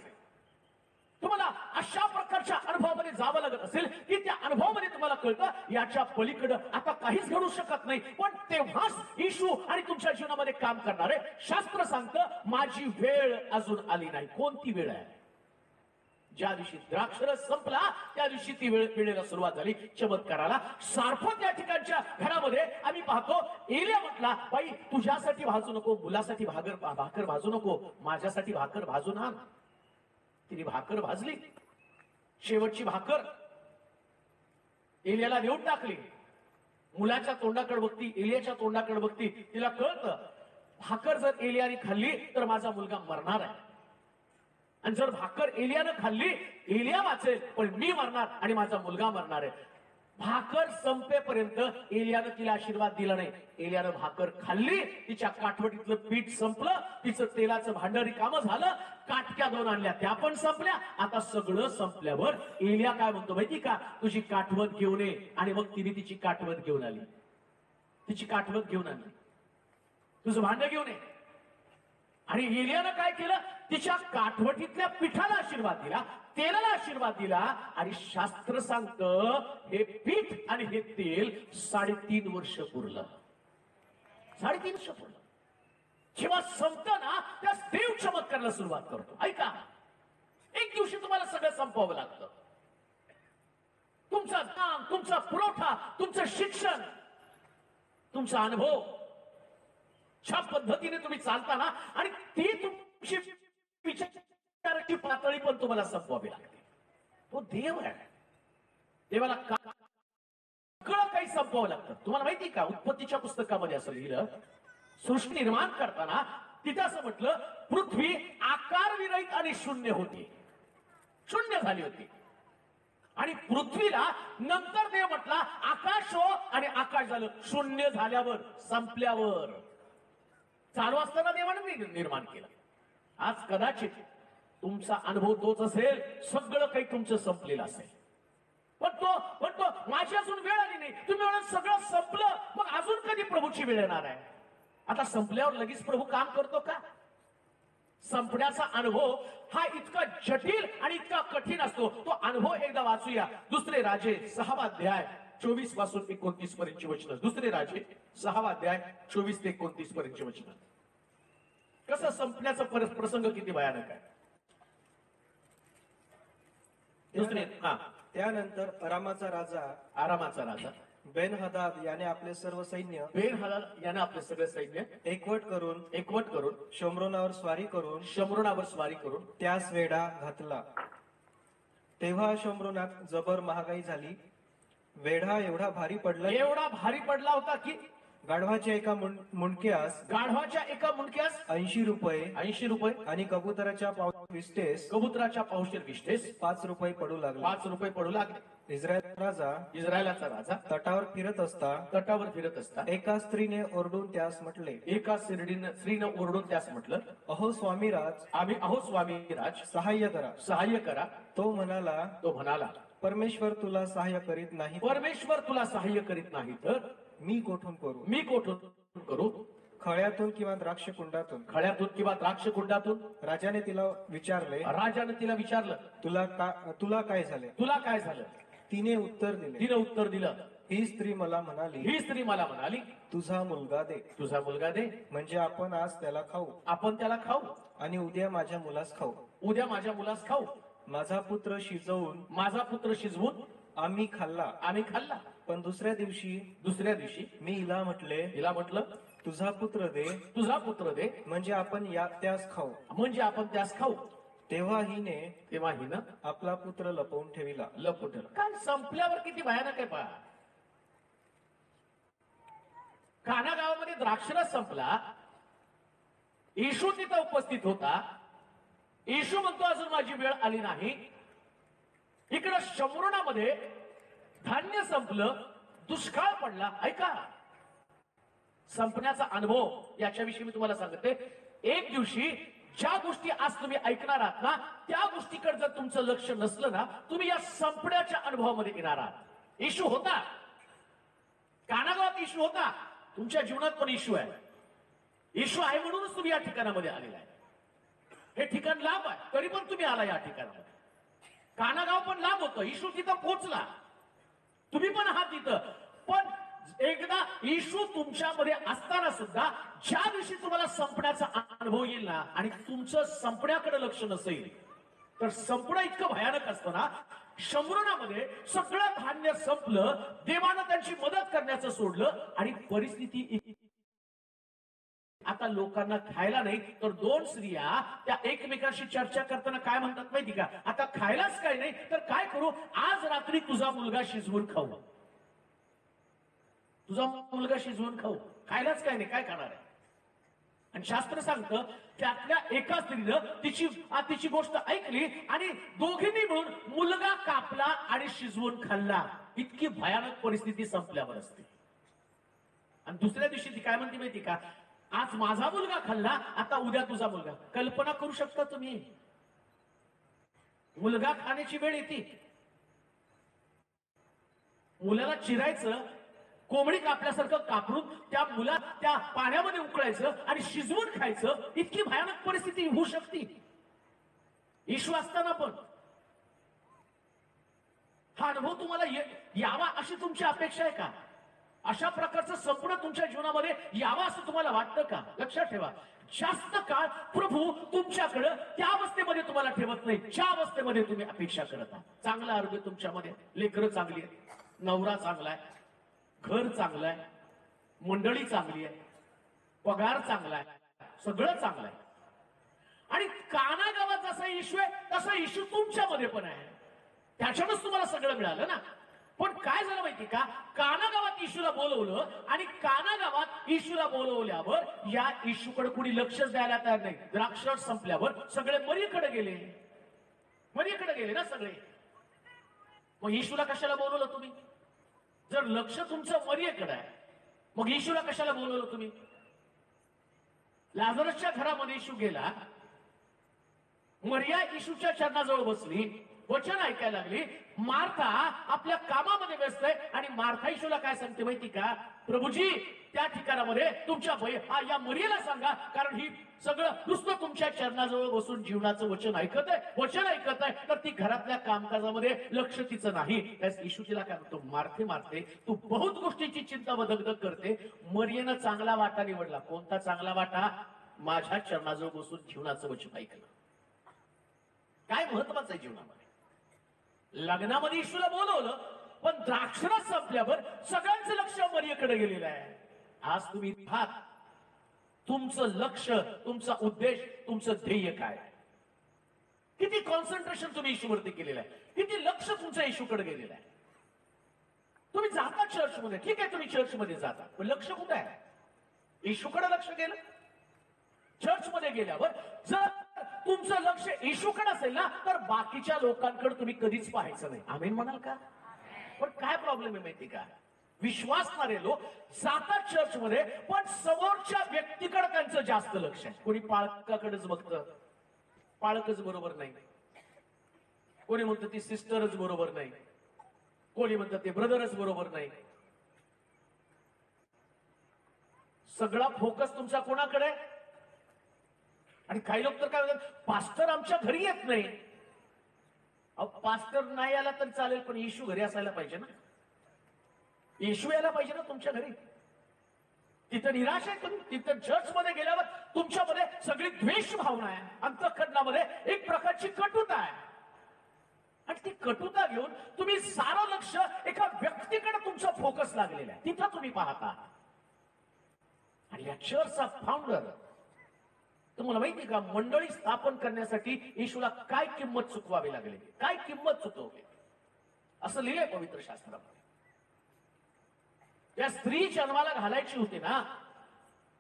तुम्हाला अशा प्रकारच्या अनुभवामध्ये जावं लागत असेल की त्या अनुभवामध्ये तुम्हाला कळतं याच्या पलीकडं आता काहीच घडू शकत नाही, पण तेव्हाच येशू आणि तुमच्या जीवनामध्ये काम करणार आहे. शास्त्र सांगतं माझी वेळ अजून आली नाही. कोणती वेळ आहे? ज्या दिवशी द्राक्षरस संपला त्या दिवशी ती वेळेला सुरुवात झाली चमत्काराला. सारपत या ठिकाणच्या घरामध्ये आम्ही पाहतो, एलिया म्हटला, बाई तुझ्यासाठी भाजू नको, मुलासाठी भाकर भाजू नको, माझ्यासाठी भाकर भाजून आण. तिने भाकर भाजली, शेवटची भाकर एलियाला देऊन टाकली. मुलाच्या तोंडाकडे बघती, एलियाच्या तोंडाकडे बघती, तिला कळतं भाकर जर एलियाने खाल्ली तर माझा मुलगा मरणार आहे, आणि जर भाकर एलियानं खाल्ली एलिया वाचेल, पण मी मरणार आणि माझा मुलगा मरणार आहे. भाकर संपेपर्यंत एलियानं तिला आशीर्वाद दिला नाही. एलियानं भाकर खाल्ली, तिच्या काठवटीतलं पीठ संपलं, तिचं तेलाचं भांड रिकामं झालं, काटक्या 2 आणल्या त्या पण संपल्या. आता सगळं संपल्यावर एलिया काय म्हणतो माहिती का, तुझी काठवत घेऊन ये. आणि मग तिने तिची काठवत घेऊन आली, तिची काठवत घेऊन आली, तुझं भांड घेऊन ये. आणि एलियानं काय केलं, तिच्या काठवटीतल्या पिठाला आशीर्वाद दिला, तेलाला आशीर्वाद दिला. आणि शास्त्र सांगतं हे पीठ आणि हे तेल 3.5 वर्ष पुरलं. 3.5 वर्ष पुरलं. जेव्हा संपतं ना, त्या देव चमत्काराला सुरुवात करतो. ऐका, एक दिवशी तुम्हाला सगळं संपवावं लागतं. तुमचा काम, तुमचा पुरवठा, तुमचं शिक्षण, तुमचा अनुभव, ज्या पद्धतीने तुम्ही चालता ना, आणि ती तुमची विचाराची पातळी पण तुम्हाला संपवावी लागते. तो देव आहे. देवाला सगळं काही संपवावं लागतं. तुम्हाला माहिती का, उत्पत्तीच्या पुस्तकामध्ये असं लिहिलं, सृष्टी निर्माण करताना तिथे असं म्हटलं, पृथ्वी आकारविरहित आणि शून्य होती, शून्य झाली होती. आणि पृथ्वीला नंतर देव म्हटला आकाश हो, आणि आकाश झालं. शून्य झाल्यावर, संपल्यावर, चालू असताना देवाने निर्माण केलं. आज कदाचित तुमचा अनुभव तोच असेल, सगळं काही तुमचं संपलेलं असेल, पण तो माझी अजून वेळ आली नाही. तुम्ही म्हणून सगळं संपलं, मग अजून कधी प्रभूची वेळ येणार आहे? आता संपल्यावर लगेच प्रभू काम करतो का? संपण्याचा अनुभव हा इतका जटिल आणि इतका कठीण असतो. तो अनुभव एकदा वाचूया. 2 राजे 6 अध्याय 24 पासून 29 पर्यंतची वचनं. दुसरे राजे 6वा अध्याय 24 ते 29 पर्यंतची वचनं. कसं संपण्याचा प्रसंग किती भयानक आहे. दुसरे त्यानंतर अरामाचा राजा आरामाचा राजा बेन हदाद याने आपले सर्व सैन्य बेन हदाद यानं आपले सगळे सैन्य एकवट करून शोमरोनावर स्वारी करून शमरोनावर स्वारी करून त्यास वेढा घातला. तेव्हा शोमरोनात जबर महागाई झाली. वेढा एवढा भारी पडला होता की गाढवाच्या एका मुंडक्यास गाढवाच्या एका मुंडक्यास 80 रुपये 80 रुपये आणि कबुतराच्या विष्टेस कबुतराच्या पावशेर विष्ठेस 5 रुपये पडू लागले. 5 रुपये पडू लागले. इस्रायलाचा राजा तटावर फिरत असता एका स्त्रीने ओरडून त्यास म्हटले, एका स्त्रीनं ओरडून त्यास म्हटलं, अहो स्वामीराज, आम्ही अहो स्वामीराज, सहाय्य करा. तो म्हणाला, परमेश्वर तुला सहाय्य करीत नाही. परमेश्वर तुला सहाय्य करीत नाही तर मी कोठून करू. खळ्यातून किंवा द्राक्ष कुंडातून. राजाने तिला विचारलं, तुला काय झाले. तिने उत्तर दिलं. ही स्त्री मला म्हणाली, तुझा मुलगा दे. म्हणजे आपण आज त्याला खाऊ आणि उद्या माझ्या मुलास खाऊ. माझा पुत्र शिजवून आम्ही खाल्ला. पण दुसऱ्या दिवशी मी हिला म्हटलं, तुझा पुत्र दे म्हणजे आपण त्यास खाऊ. तेव्हा हिनं आपला पुत्र लपवून ठेवला. काय संपल्यावर किती भयानक आहे पहा. काना गावामध्ये द्राक्षरस संपला. येशू तिथं उपस्थित होता. येशू म्हणतो अजून माझी वेळ आली नाही. इकडं शमरोनामध्ये धान्य संपलं, दुष्काळ पडला. ऐका, संपण्याचा अनुभव याच्याविषयी मी तुम्हाला सांगते. एक दिवशी ज्या गोष्टी आज तुम्ही ऐकणार आहात ना, त्या गोष्टीकडे जर तुमचं लक्ष नसलं ना, तुम्ही या संपण्याच्या अनुभवामध्ये येणार आहात. इशू होता कानागावात, इशू होता. तुमच्या जीवनात पण इशू आहे. इशू आहे म्हणूनच तुम्ही या ठिकाणामध्ये आलेला आहे. हे ठिकाण लांब आहे, तरी पण तुम्ही आला या ठिकाणामध्ये. कानागाव पण लांब होतं, इशू तिथं पोहोचला. तुम्ही पण आहात तिथं. पण एकदा येशू तुमच्यामध्ये असताना सुद्धा ज्या दिवशी तुम्हाला संपण्याचा अनुभव येईल ना, आणि तुमचं संपण्याकडे लक्ष नसेल, तर संपणं इतकं भयानक असतं ना. शमरोनामध्ये सगळं धान्य संपलं, देवानं त्यांची मदत करण्याचं सोडलं आणि परिस्थिती आता लोकांना खायला नाही, तर 2 स्त्रिया त्या एकमेकांशी चर्चा करताना काय म्हणतात माहिती का, आता खायलाच काय नाही तर काय करू, आज रात्री तुझा मुलगा शिजवून खाऊ. खायलाच काय नाही, काय खाणार आहे. आणि शास्त्र सांगतं त्यातल्या एका स्त्रीनं तिची गोष्ट ऐकली आणि दोघींनी मिळून मुलगा कापला आणि शिजवून खाल्ला. इतकी भयानक परिस्थिती संपल्यावर असते. आणि दुसऱ्या दिवशी ती काय म्हणते माहिती का, आज माझा मुलगा खाल्ला, आता उद्या तुझा मुलगा. कल्पना करू शकता तुम्ही, मुलगा खाण्याची वेळ येते. मुलाला चिरायचं, कोंबडी कापल्यासारखं कापरून त्या पाण्यामध्ये उकळायचं आणि शिजवून खायचं. इतकी भयानक परिस्थिती होऊ शकते. इशू असताना पण हा अनुभव तुम्हाला यावा अशी तुमची अपेक्षा आहे का? अशा प्रकारचं संपूर्ण तुमच्या जीवनामध्ये यावं असं तुम्हाला वाटतं का? लक्षात ठेवा, जास्त काळ प्रभू तुमच्याकडे त्या अवस्थेमध्ये तुम्हाला ठेवत नाही ज्या अवस्थेमध्ये तुम्ही अपेक्षा करत आहात. चांगलं आरोग्य तुमच्यामध्ये, लेकरं चांगली आहे, नवरा चांगला आहे, घर चांगलं आहे, मंडळी चांगली आहे, पगार चांगला आहे, सगळं चांगलं आहे. आणि काना गावात जसा इशू आहे तसा इशू तुमच्यामध्ये पण आहे. त्याच्यानंच तुम्हाला सगळं मिळालं ना. पण काय झालं माहिती का, काना गावात इशूला बोलवलं आणि काना गावात इशूला बोलवल्यावर या इशूकडे कुणी लक्षच द्यायला तयार नाही. द्राक्ष संपल्यावर सगळे मरीकडे गेले ना सगळे. मग इशूला कशाला बोलवलं तुम्ही? जर लक्ष तुमचं मरियेकडे आहे, मग इशूला कशाला बोलवलं तुम्ही? लाजरसच्या घरामध्ये इशू गेला, मरिया इशूच्या चरणाजवळ बसली, वचन ऐकायला लागली. मार्था आपल्या कामामध्ये व्यस्त आहे आणि मार्था इशूला काय सांगते माहिती का, प्रभूजी त्या ठिकाणामध्ये तुमच्या या मरियेला सांगा, कारण ही सगळं नुसतं तुमच्या चरणाजवळ बसून जीवनाचं वचन ऐकत आहे, तर ती घरातल्या कामकाजामध्ये लक्ष तिचं नाही. त्यास येशू तिला काय म्हणतो, मारते तू बहुत गोष्टीची चिंता व दगदग करते. मरियेनं चांगला वाटा निवडला. कोणता चांगला वाटा? माझ्या चरणाजवळ बसून जीवनाचं वचन ऐकलं. काय महत्वाचं आहे जीवनामध्ये? लग्नामध्ये येशूला बोलवलं, पण द्राक्षरस संपल्यावर सगळ्यांचं लक्ष मरियेकडे गेलेलं आहे. आज तुम्ही आहात, तुमचं लक्ष, तुमचा उद्देश, तुमचं ध्येय काय? किती कॉन्सन्ट्रेशन तुम्ही येशूवरती केलेलं आहे? किती लक्ष तुमचं येशूकडे गेलेलं आहे? तुम्ही जाता चर्चमध्ये, ठीक आहे, तुम्ही चर्चमध्ये जाता, पण लक्ष कुठे आहे? येशूकडे लक्ष गेलं. चर्चमध्ये गेल्यावर जर तुमचं लक्ष येशूकडे असेल ना, तर बाकीच्या लोकांकडे तुम्ही कधीच पाहायचं नाही. आमेन म्हणाल का? पण काय प्रॉब्लेम आहे माहिती का? विश्वासणारे लोक जातात चर्चमध्ये, पण समोरच्या व्यक्तीकडे त्यांचं जास्त लक्ष आहे. कोणी पाळकाकडेच बघतं, पाळकच बरोबर नाही. कोणी म्हणतं ती सिस्टरच बरोबर नाही. कोणी म्हणतं ते ब्रदरच बरोबर नाही. सगळा फोकस तुमचा कोणाकडे? आणि काही लोक तर काय म्हणतात, पास्टर आमच्या घरी येत नाही. पास्टर नाही आला तर चालेल, पण येशू घरी असायला पाहिजे ना. येशू यायला पाहिजे ना तुमच्या घरी. तिथं निराश आहे तुम्ही. तिथं चर्चमध्ये गेल्यावर तुमच्यामध्ये सगळी द्वेष भावना आहे, अंतःकरणामध्ये एक प्रकारची कटुता आहे. आणि ती कटुता घेऊन तुम्ही सारं लक्ष एका व्यक्तीकडे तुमचा फोकस लागलेला आहे, तिथं तुम्ही पाहता. आणि या चर्चचा फाउंडर, तुम्हाला माहिती का, मंडळी स्थापन करण्यासाठी येशूला काय किंमत चुकवावी लागली, काय किंमत चुकवली, असं लिहिलंय पवित्र शास्त्रामध्ये. त्या स्त्री जन्माला घालायची होती ना,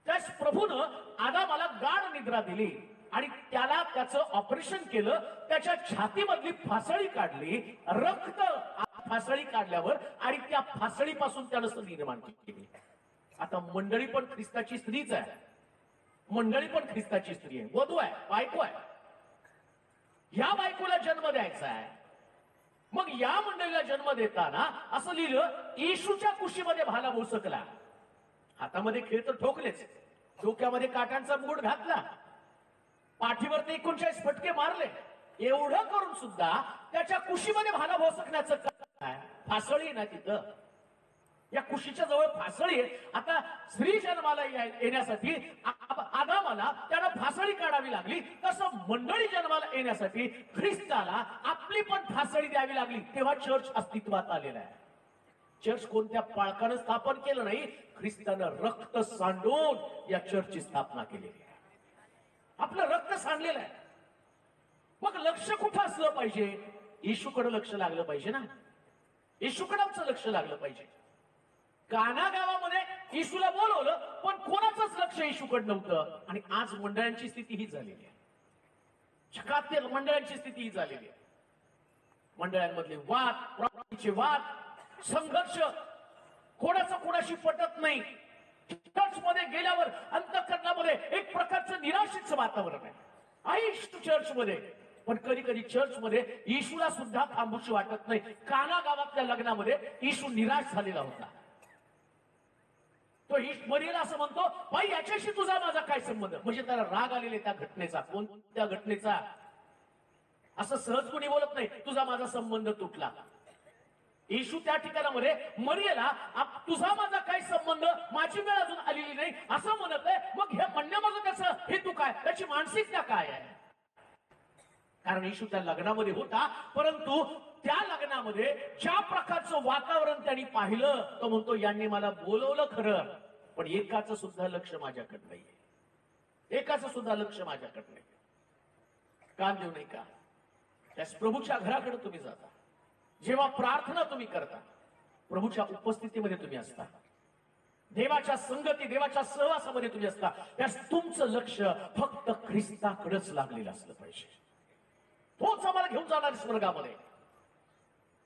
त्याच प्रभूनं आदामाला गाढ निद्रा दिली आणि त्याला त्याचं ऑपरेशन केलं. त्याच्या छातीमधली फासळी काढली, रक्त फासळी काढल्यावर आणि त्या फासळीपासून त्यानं स्त्री निर्माण केली. आता मंडळी पण ख्रिस्ताची स्त्रीच आहे. मंडळी पण ख्रिस्ताची स्त्री आहे, वधू आहे, बायको आहे. या बायकोला जन्म द्यायचा आहे. मग या मंडळीला जन्म देताना असं लिहिलं, येशूच्या कुशीमध्ये भाला बोसकला. हातामध्ये खेळ तर ठोकलेच, डोक्यामध्ये काटांचा मुकुट घातला, पाठीवरती 39 फटके मारले. एवढं करून सुद्धा त्याच्या कुशीमध्ये भाला भोसकण्याचं काय? फासळी ना तिथं. या कुशीच्या जवळ फासळी आहे. आता स्त्री जन्माला येण्यासाठी आदामाला त्याला फासळी काढावी लागली, तसं मंडळी जन्माला येण्यासाठी ख्रिस्ताला आपली पण फासळी द्यावी लागली. तेव्हा चर्च अस्तित्वात आलेला आहे. चर्च कोणत्या पाळकानं स्थापन केलं नाही, ख्रिस्तानं रक्त सांडून या चर्चची स्थापना केलेली आहे. आपलं रक्त सांडलेलं आहे. मग लक्ष कुठं असलं पाहिजे? येशूकडे लक्ष लागलं पाहिजे ना. येशूकडे आमचं लक्ष लागलं पाहिजे. काना गावामध्ये येशूला बोलवलं, पण कोणाचंच लक्ष येशूकडे नव्हतं. आणि आज मंडळांची स्थिती ही झालेली आहे. जगातील मंडळांची स्थिती ही झालेली आहे. मंडळांमधले वाद, संघर्ष, कोणाचं कोणाशी पटत नाही. चर्चमध्ये गेल्यावर अंतःकरणामध्ये एक प्रकारचं निराशेचं वातावरण आहे. येशू चर्चमध्ये, पण कधी कधी चर्चमध्ये येशूला सुद्धा थांबूशी वाटत नाही. काना गावातल्या लग्नामध्ये येशू निराश झालेला होता. तो मरियेला असं म्हणतो, बाई याच्याशी तुझा माझा काय संबंध? म्हणजे त्याला राग आलेला त्या घटनेचा. कोणत्या घटनेचा? असं सहज कोणी बोलत नाही, तुझा माझा संबंध तुटला. येशू त्या ठिकाणामध्ये मरियेला तुझा माझा काय संबंध, माझी वेळ अजून आलेली नाही असं म्हणत आहे. मग हे म्हणण्यामागं त्याचं हेतू काय, त्याची मानसिकता काय आहे? कारण येशू त्या लग्नामध्ये होता, परंतु त्या लग्नामध्ये ज्या प्रकारचं वातावरण त्यांनी पाहिलं, तो म्हणतो यांनी मला बोलवलं खरं, पण एकाचं सुद्धा लक्ष माझ्याकडे नाहीये. एकाचं सुद्धा लक्ष माझ्याकडे नाही. कान देऊ नये का? त्यास प्रभूच्या घराकडे तुम्ही जाता, जेव्हा प्रार्थना तुम्ही करता, प्रभूच्या उपस्थितीमध्ये तुम्ही असता, देवाच्या संगती, देवाच्या सहवासामध्ये तुम्ही असता, त्यास तुमचं लक्ष फक्त ख्रिस्ताकडेच लागलेलं असलं पाहिजे. तोच आम्हाला घेऊन जाणार स्वर्गामध्ये.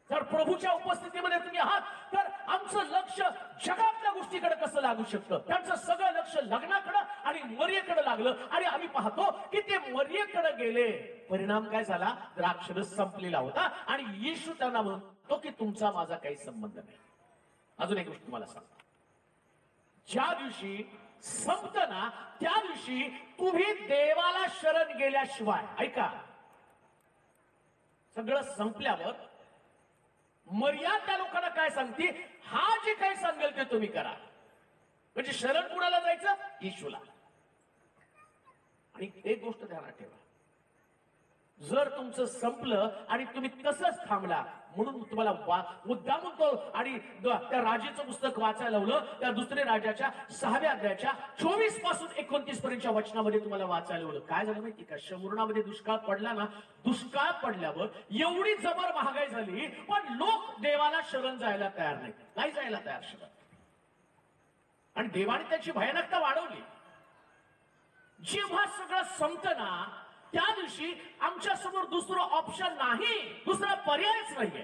जर प्रभूच्या उपस्थितीमध्ये तुम्ही आहात, तर आमचं लक्ष जगातल्या गोष्टीकडे कसं लागू शकतं? त्यांचं सगळं लक्ष लग्नाकडे आणि मरियेकडे लागलं. आणि आम्ही पाहतो की ते मरियेकडे गेले, परिणाम काय झाला? द्राक्षरस संपलेला होता आणि येशू त्यांना म्हणतो की तुमचा माझा काही संबंध नाही. अजून एक गोष्ट तुम्हाला सांगतो, ज्या दिवशी संपत ना त्या दिवशी तुम्ही देवाला शरण गेल्याशिवाय, ऐका, सगळं संपल्यावर मर्यादा त्या लोकांना काय सांगते, हा जे काही सांगेल ते तुम्ही करा. म्हणजे शरण कुणाला जायचं? येशूला. आणि एक गोष्ट ध्यानात ठेवा, जर तुमचं संपलं आणि तुम्ही तसंच थांबला, म्हणून तुम्हाला मुद्दामून तो आणि त्या राजाचं पुस्तक वाचायला लावलं, त्या दुसऱ्या राजाच्या 6व्या अध्यायाच्या 24 पासून 29 पर्यंतच्या वचनामध्ये तुम्हाला वाचायला लावलं. काय झालं माहिती का? शमुर्णामध्ये दुष्काळ पडला ना, दुष्काळ पडल्यावर एवढी जबर महागाई झाली, पण लोक देवाला शरण जायला तयार नाही जायला तयार शरण. आणि देवाने त्याची भयानकता वाढवली. जेव्हा सगळं संपतं ना त्या दिवशी आमच्या समोर दुसरं ऑप्शन नाही, दुसरा पर्यायच नाहीये.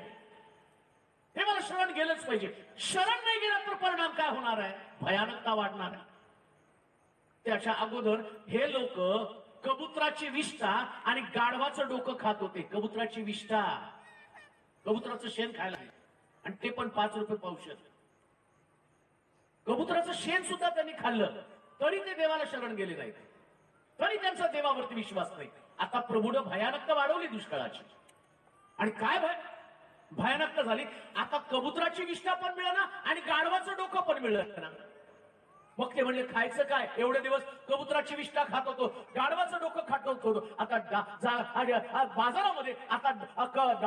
हे मला शरण गेलंच पाहिजे. शरण नाही गेलं तर परिणाम काय होणार आहे? भयानकता वाढणार आहे. त्याच्या अगोदर हे लोक कबुतराची विष्ठा आणि गाढवाचं डोकं खात होते. कबुतराची विष्ठा, कबुतराचं शेण खायला, आणि ते पण 5 रुपये पावशेर. कबुतराचं शेण सुद्धा त्यांनी खाल्लं, तरी ते देवाला शरण गेले नाहीत, तरी त्यांचा देवावरती विश्वास नाही. आता प्रभूने भयानकता वाढवली दुष्काळाची. आणि काय भयानकता झाली? आता कबुतराची विष्ठा पण मिळेना आणि गाढवाचं डोकं पण मिळेना. मग ते म्हणले खायचं काय? एवढे दिवस कबुतराची विष्ठा खात होतो, गाढवाचं डोकं खात होतो, आता बाजारामध्ये आता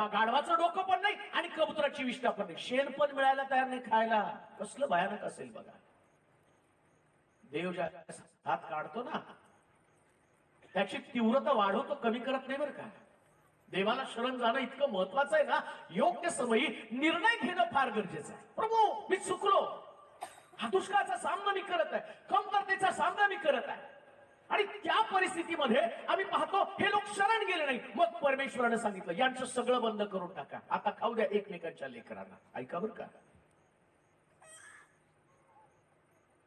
गाढवाचं डोकं पण नाही आणि कबुतराची विष्ठा पण नाही, शेण पण मिळायला तयार नाही खायला. कसलं भयानक असेल बघा. देव ज्या हात काढतो ना त्याची तीव्रता वाढवतो, कमी करत नाही बरं का. देवाला शरण जाणं इतकं महत्वाचं आहे ना, योग्य समयी निर्णय घेणं फार गरजेचं आहे. प्रभू मी चुकलो, हा दुष्काळाचा सामना मी करत आहे, कमतरतेचा सामना मी करत आहे, आणि त्या परिस्थितीमध्ये आम्ही पाहतो हे लोक शरण गेले नाही. मग परमेश्वराने सांगितलं यांचं सगळं बंद करून टाका, आता खाऊ द्या एकमेकांच्या लेकरांना. ऐका बरं का,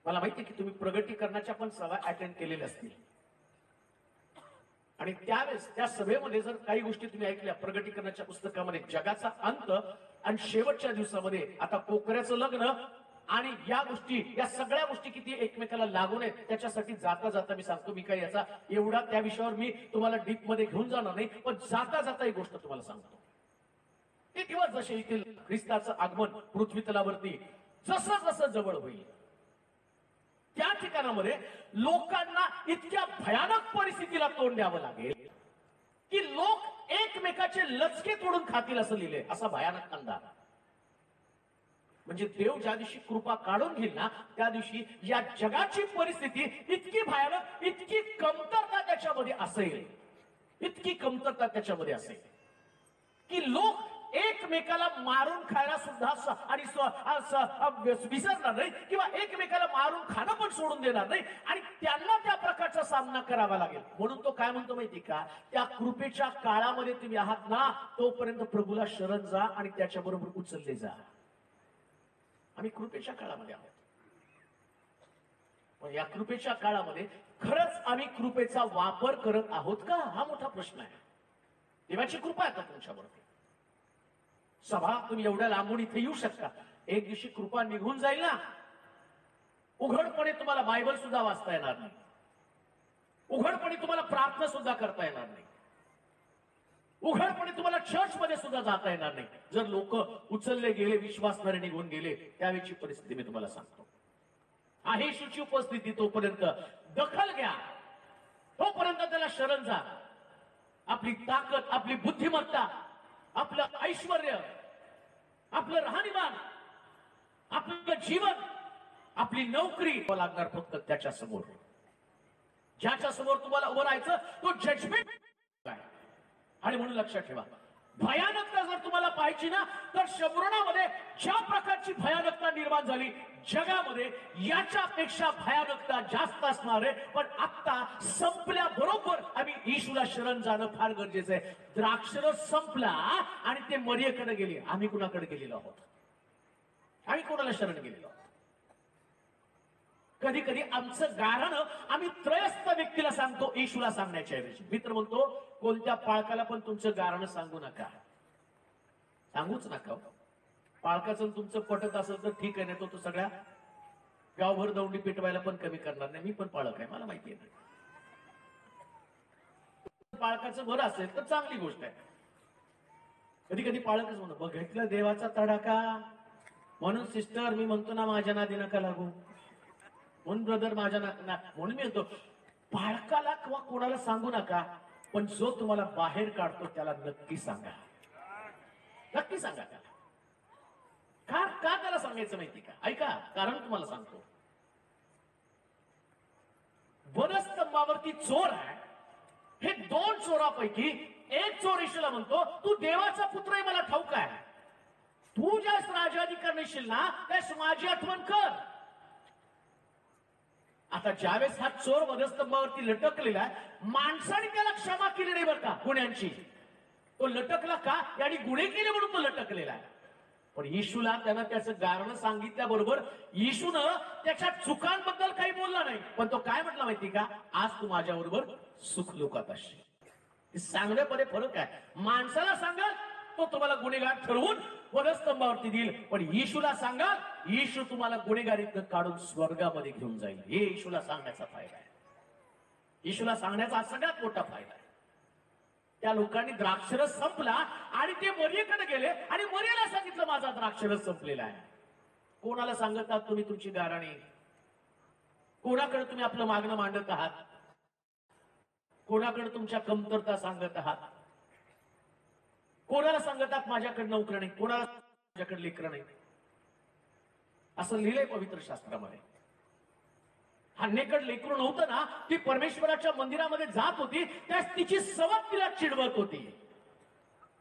मला माहिती की तुम्ही प्रगटीकरणाच्या पण सभा अटेंड केलेल्या असतील, आणि त्यावेळेस त्या सभेमध्ये जर काही गोष्टी तुम्ही ऐकल्या प्रगटीकरणाच्या पुस्तकामध्ये, जगाचा अंत आणि शेवटच्या दिवसामध्ये आता कोकऱ्याचं लग्न आणि या गोष्टी, या सगळ्या गोष्टी किती एकमेकाला लागून आहेत, त्याच्यासाठी जाता जाता मी सांगतो, मी काही याचा एवढा त्या विषयावर मी तुम्हाला डीप मध्ये घेऊन जाणार नाही, पण जाता जाता एक गोष्ट तुम्हाला सांगतो. ते दिवस जसे येतील, ख्रिस्ताचं आगमन पृथ्वी तलावरती जसं जसं जवळ होईल, त्या ठिकाणामध्ये लोकांना इतक्या भयानक परिस्थितीला तोंड द्यावं लागेल की लोक एकमेकाचे लचके तोडून खातील असं लिहिले. असा भयानक अंदाज. म्हणजे देव ज्या दिवशी कृपा काढून घेईल ना त्या दिवशी या जगाची परिस्थिती इतकी भयानक, इतकी कमतरता त्याच्यामध्ये असेल, इतकी कमतरता त्याच्यामध्ये असेल की लोक एकमेकाला मारून खायला सुद्धा आणि विसरणार नाही, किंवा एकमेकाला मारून खाणं पण सोडून देणार नाही, आणि त्यांना त्या प्रकारचा सामना करावा लागेल. म्हणून तो काय म्हणतो माहिती का, त्या कृपेच्या काळामध्ये तुम्ही आहात ना तोपर्यंत प्रभूला शरण जा आणि त्याच्याबरोबर उचलले जा. आम्ही कृपेच्या काळामध्ये आहोत, पण या कृपेच्या काळामध्ये खरंच आम्ही कृपेचा वापर करत आहोत का, हा मोठा प्रश्न आहे. देवाची कृपा आहे तुमच्याबरोबर. सभा तुम्ही एवढ्या लांबून इथे येऊ शकता, एक दिवशी कृपा निघून जाईल ना, उघडपणे तुम्हाला बायबल सुद्धा वाचता येणार नाही, उघडपणे तुम्हाला प्रार्थना सुद्धा करता येणार नाही, उघडपणे तुम्हाला चर्च मध्ये सुद्धा जाता येणार नाही, जर लोक उचलले गेले, विश्वासणारे निघून गेले. त्यावेळची परिस्थिती मी तुम्हाला सांगतो. आहे येशूची उपस्थिती तोपर्यंत दखल घ्या, तोपर्यंत त्याला शरण जा. आपली ताकद, आपली बुद्धिमत्ता, आपलं ऐश्वर्य, आपलं राहणीमान, आपलं जीवन, आपली नोकरी लागणार फक्त त्याच्या समोर. ज्याच्या समोर तुम्हाला उभं राहायचं तो जजमेंट आहे. आणि म्हणून लक्षात ठेवा, भयानकता जर तुम्हाला पाहायची ना तर शमरोनामध्ये ज्या प्रकारची भयानकता निर्माण झाली जगामध्ये याच्यापेक्षा भयानकता जास्त असणार आहे. पण आता संपल्याबरोबर आम्ही येशूला शरण जाणं फार गरजेचं आहे. द्राक्षरस संपला आणि ते मरियेकडे गेले, आम्ही कुणाकडे गेलेलो आहोत? आम्ही कोणाला शरण गेलेलो आहोत? कधी कधी आमचं गारणं आम्ही त्रयस्थ व्यक्तीला सांगतो येशूला सांगण्याच्या ऐवजी. मित्र म्हणतो कोणत्या पाळकाला पण तुमचं गारणं सांगू नका, सांगूच नका. पाळकाचं तुमचं पटत असेल तर ठीक आहे, नाही तो सगळ्या गावभर दौंडी पेटवायला पण कमी करणार नाही. मी पण पाळक आहे, मला माहिती आहे. पाळकाचं बरं असेल तर चांगली गोष्ट आहे. कधी कधी पाळकच म्हणतो बघितलं देवाचा तडाखा. म्हणून सिस्टर मी म्हणतो ना माझ्या नादी नका लागू. म्हणून ब्रदर माझ्या म्हणून मी म्हणतो पाळकाला किंवा कोणाला सांगू नका, पण जो तुम्हाला बाहेर काढतो त्याला नक्की सांगा. नक्की सांगा त्याला. का त्याला सांगायचं माहिती का? ऐका, कारण तुम्हाला सांगतो. वनस्तंभावरती चोर आहे. हे दोन चोरापैकी एक चोर ईशूला म्हणतो तू देवाचा पुत्र आहे मला ठाऊक आहे. तू ज्यास राज्याधिकार नेशील ना त्यास माझी आठवण कर. आता ज्यावेळेस हा चोर वनस्तंभावरती लटकलेला आहे, माणसाने त्याला क्षमा केली नाही बरं का गुन्ह्यांची. तो लटकला का? याने गुन्हे केले म्हणून तो लटकलेला आहे. पण येशूला त्यानं त्याचं कारण सांगितल्याबरोबर येशूनं त्याच्या चुकांबद्दल काही बोलला नाही. पण तो काय म्हटला माहिती का? आज तू माझ्याबरोबर सुख लोकात असशील. सांगण्यामध्ये फरक आहे. माणसाला सांगा तो तुम्हाला गुन्हेगार ठरवून वधस्तंभावरती देईल, पण येशूला सांगा येशू तुम्हाला गुन्हेगारीतनं काढून स्वर्गामध्ये घेऊन जाईल. हे येशूला सांगण्याचा फायदा आहे. येशूला सांगण्याचा हा सगळ्यात मोठा फायदा आहे. त्या लोकांनी द्राक्षरस संपला आणि ते मरियेकडे गेले आणि मरियेला सांगितलं माझा द्राक्षरस संपलेला आहे. कोणाला सांगत आहात तुम्ही तुमची गाराणी? कोणाकडे तुम्ही आपलं मागणं मांडत आहात? कोणाकडे तुमच्या कमतरता सांगत आहात? कोणाला सांगत आहात माझ्याकडे नोकरी नाही, कोणाला माझ्याकडे लेकरं नाही? असं लिहिलंय पवित्र शास्त्रामध्ये. हन्नेकडे लेकरू नव्हतं ना, ती परमेश्वराच्या मंदिरामध्ये जात होती, त्यास तिची सवत तिला चिडवत होती.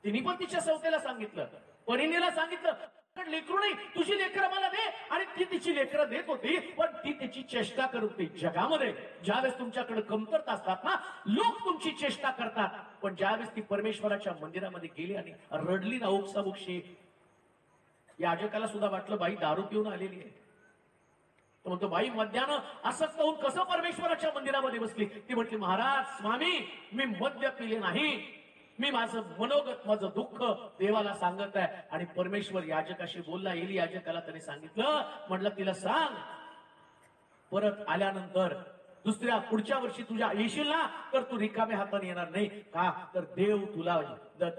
तिने पण तिच्या सवतेला सांगितलं, परिणीला सांगितलं लेकरू नाही, तुझी लेकरं मला दे. आणि ती तिची लेकरं देत होती, पण ती त्याची चेष्टा करत होती. जगामध्ये ज्यावेळेस तुमच्याकडे कमतरता असतात ना, लोक तुमची चेष्टा करतात. पण ज्यावेळेस ती परमेश्वराच्या मंदिरामध्ये गेली आणि रडली ना ओक्साबोक्षी, याजकाला सुद्धा वाटलं बाई दारू पिऊन आलेली आहे. तो म्हणतो बाई मद्यानं असं होऊन कसं परमेश्वराच्या मंदिरामध्ये बसली? ती म्हटली महाराज स्वामी मी मद्य पिले नाही, मी माझं मनोगत माझं दुःख देवाला सांगत आहे. आणि परमेश्वर याजकाशी बोलला. एली याजकाला त्याने सांगितलं, म्हटलं तिला सांग परत आल्यानंतर दुसऱ्या पुढच्या वर्षी तुझ्या येशील ना तर तू रिकाम्या हाताने येणार नाही. का तर देव तुला